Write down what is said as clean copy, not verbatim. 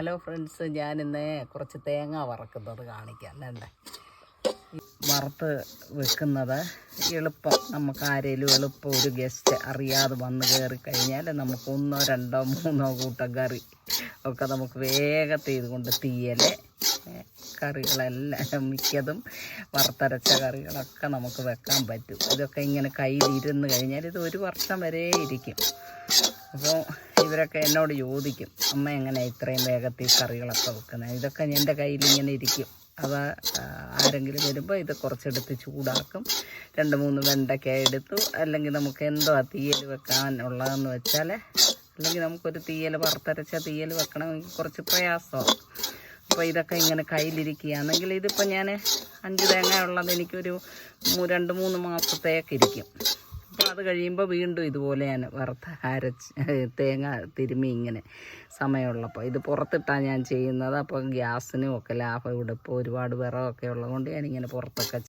Hello friends, ഞാനിന്ന് കുറച്ച് തേങ്ങ വറക്കുന്നത് കാണിക്കാം. വേണ്ടേ, വറുത്ത് വെക്കുന്നത് എളുപ്പം. നമുക്ക് ആരെങ്കിലും എളുപ്പം ഒരു ഗസ്റ്റ് അറിയാതെ വന്ന് കയറി കഴിഞ്ഞാൽ നമുക്ക് 1, 2, 3 കൂട്ടം കറി ഒക്കെ നമുക്ക് വേഗത്തിൽ ഇതുകൊണ്ട് തീയൽ കറികളെല്ലാം മിക്കതും വറുത്തരച്ച കറികളൊക്കെ നമുക്ക് വെക്കാൻ പറ്റും. ഇതൊക്കെ ഇങ്ങനെ കയ്യിലിരുന്ന് കഴിഞ്ഞാൽ ഇത് 1 വർഷം വരെ ഇരിക്കും. അപ്പോൾ ഇവരൊക്കെ എന്നോട് ചോദിക്കും, അമ്മ എങ്ങനെ ഇത്രയും വേഗത്തിൽ കറികളൊക്കെ വെക്കുന്നത്? ഇതൊക്കെ എൻ്റെ കയ്യിലിങ്ങനെ ഇരിക്കും. അത് ആരെങ്കിലും വരുമ്പോൾ ഇത് കുറച്ചെടുത്ത് ചൂടാക്കും. 2-3 വെണ്ടയ്ക്ക എടുത്തു. അല്ലെങ്കിൽ നമുക്ക് എന്തോ തീയൽ വെക്കാനുള്ളതെന്ന് വെച്ചാൽ, അല്ലെങ്കിൽ നമുക്കൊരു തീയൽ വറുത്തരച്ച തീയൽ വെക്കണമെങ്കിൽ കുറച്ച് പ്രയാസമാണ്. അപ്പോൾ ഇതൊക്കെ ഇങ്ങനെ കയ്യിലിരിക്കുകയാണെങ്കിൽ ഇതിപ്പോൾ ഞാൻ 5 തേങ്ങ ഉള്ളത് എനിക്കൊരു 2-3 മാസത്തേക്ക് ഇരിക്കും. അപ്പോൾ അത് കഴിയുമ്പോൾ വീണ്ടും ഇതുപോലെ ഞാൻ തേങ്ങ തിരുമ്മി ഇങ്ങനെ സമയമുള്ളപ്പോൾ ഇത് പുറത്തിട്ടാണ് ഞാൻ ചെയ്യുന്നത്. അപ്പോൾ ഗ്യാസിനും ഒക്കെ ലാഭം. ഇവിടെ ഇപ്പോൾ ഒരുപാട് വിറകൊക്കെ ഉള്ളതുകൊണ്ട് ഞാനിങ്ങനെ പുറത്തൊക്കെ